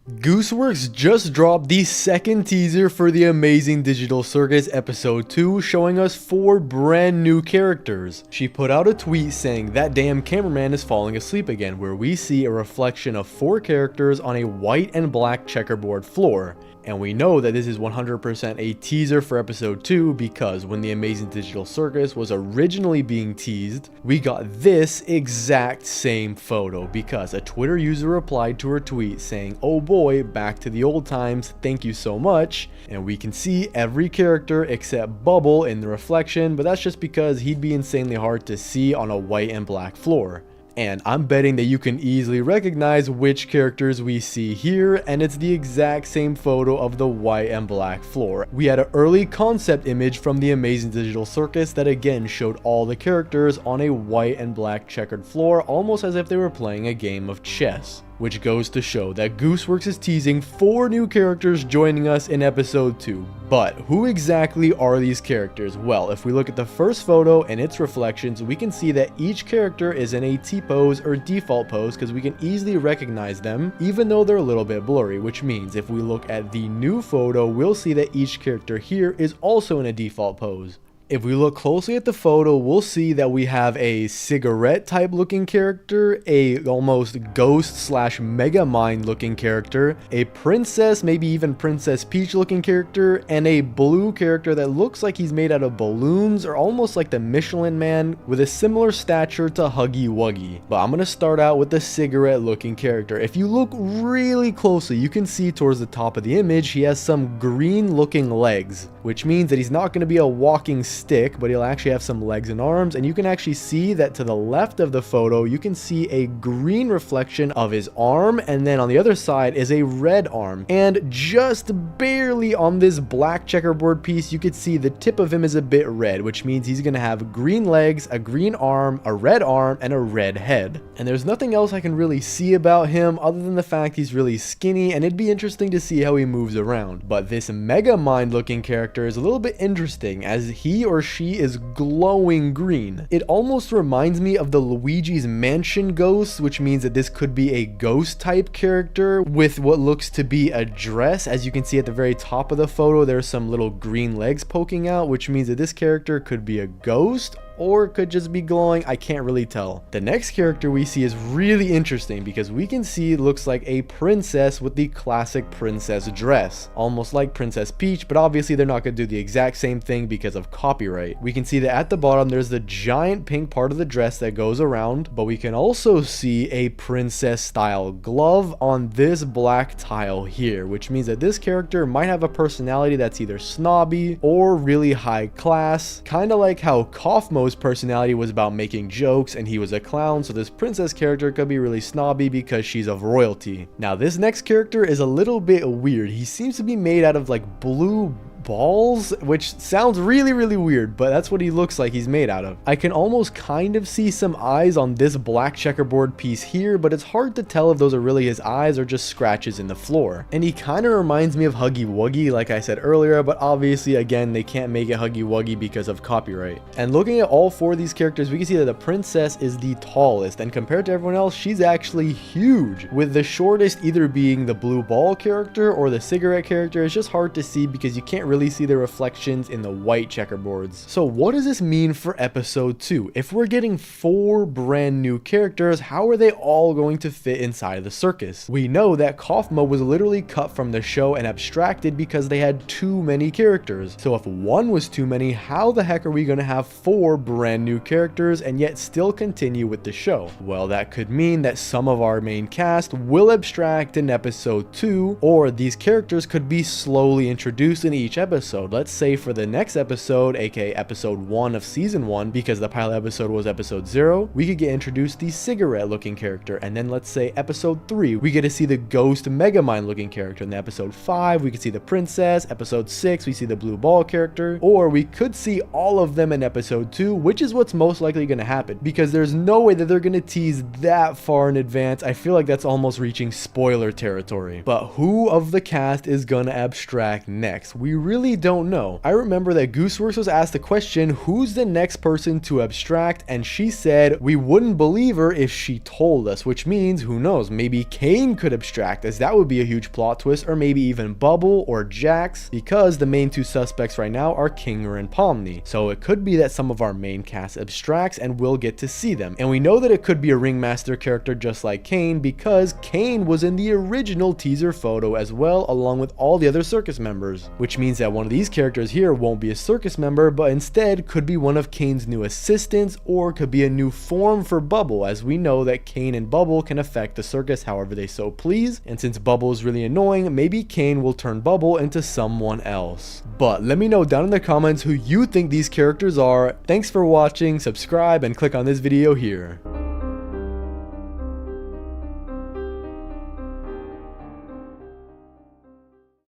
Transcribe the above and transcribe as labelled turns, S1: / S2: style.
S1: Gooseworks just dropped the second teaser for The Amazing Digital Circus Episode 2, showing us 4 brand new characters. She put out a tweet saying that damn cameraman is falling asleep again, where we see a reflection of 4 characters on a white and black checkerboard floor. And we know that this is 100% a teaser for episode 2 because when The Amazing Digital Circus was originally being teased, we got this exact same photo because a Twitter user replied to her tweet saying, "Oh boy, back to the old times, thank you so much." And we can see every character except Bubble in the reflection, but that's just because he'd be insanely hard to see on a white and black floor. And I'm betting that you can easily recognize which characters we see here, and it's the exact same photo of the white and black floor. We had an early concept image from The Amazing Digital Circus that again showed all the characters on a white and black checkered floor, almost as if they were playing a game of chess. Which goes to show that Gooseworks is teasing 4 new characters joining us in episode 2. But who exactly are these characters? Well, if we look at the first photo and its reflections, we can see that each character is in a T-pose or default pose because we can easily recognize them, even though they're a little bit blurry, which means if we look at the new photo, we'll see that each character here is also in a default pose. If we look closely at the photo, we'll see that we have a cigarette type looking character, a almost ghost slash Megamind looking character, a princess, maybe even Princess Peach looking character, and a blue character that looks like he's made out of balloons or almost like the Michelin Man with a similar stature to Huggy Wuggy. But I'm going to start out with the cigarette looking character. If you look really closely, you can see towards the top of the image, he has some green looking legs, which means that he's not going to be a walking stick, but he'll actually have some legs and arms. And you can actually see that to the left of the photo, you can see a green reflection of his arm, and then on the other side is a red arm. And just barely on this black checkerboard piece, you could see the tip of him is a bit red, which means he's going to have green legs, a green arm, a red arm, and a red head. And there's nothing else I can really see about him other than the fact he's really skinny, and it'd be interesting to see how he moves around. But this Megamind looking character is a little bit interesting as he or she is glowing green. It almost reminds me of the Luigi's Mansion ghost, which means that this could be a ghost type character with what looks to be a dress. As you can see at the very top of the photo, there's some little green legs poking out, which means that this character could be a ghost or it could just be glowing. I can't really tell. The next character we see is really interesting because we can see it looks like a princess with the classic princess dress, almost like Princess Peach, but obviously they're not going to do the exact same thing because of copyright. We can see that at the bottom there's the giant pink part of the dress that goes around, but we can also see a princess style glove on this black tile here, which means that this character might have a personality that's either snobby or really high class, kind of like how Kaufmo's personality was about making jokes and he was a clown, so this princess character could be really snobby because she's of royalty. Now this next character is a little bit weird. He seems to be made out of like blue balls, which sounds really weird, but that's what he looks like he's made out of. I can almost kind of see some eyes on this black checkerboard piece here, but it's hard to tell if those are really his eyes or just scratches in the floor. And he kind of reminds me of Huggy Wuggy, like I said earlier, but obviously again they can't make it Huggy Wuggy because of copyright. And looking at all 4 of these characters, we can see that the princess is the tallest, and compared to everyone else, she's actually huge, with the shortest either being the blue ball character or the cigarette character. It's just hard to see because you can't really see the reflections in the white checkerboards. So what does this mean for episode 2? If we're getting 4 brand new characters, how are they all going to fit inside of the circus? We know that Kaufmo was literally cut from the show and abstracted because they had too many characters. So if 1 was too many, how the heck are we going to have 4 brand new characters and yet still continue with the show? Well, that could mean that some of our main cast will abstract in episode 2, or these characters could be slowly introduced in each episode. Let's say for the next episode, aka episode 1 of season 1, because the pilot episode was episode 0, we could get introduced the cigarette looking character, and then let's say episode 3 we get to see the ghost Megamind looking character, and then episode 5 we could see the princess, episode 6 we see the blue ball character, or we could see all of them in episode 2, which is what's most likely going to happen because there's no way that they're going to tease that far in advance. I feel like that's almost reaching spoiler territory. But who of the cast is going to abstract next? We really don't know. I remember that Gooseworks was asked the question, who's the next person to abstract, and she said we wouldn't believe her if she told us, which means, who knows, maybe Cain could abstract, as that would be a huge plot twist, or maybe even Bubble or Jax, because the main two suspects right now are Kinger and Pomni. So it could be that some of our main cast abstracts and we'll get to see them. And we know that it could be a Ringmaster character just like Cain, because Cain was in the original teaser photo as well, along with all the other circus members, which means that one of these characters here won't be a circus member, but instead could be one of Cain's new assistants, or could be a new form for Bubble, as we know that Cain and Bubble can affect the circus however they so please, and since Bubble is really annoying, maybe Cain will turn Bubble into someone else. But let me know down in the comments who you think these characters are. Thanks for watching, subscribe, and click on this video here.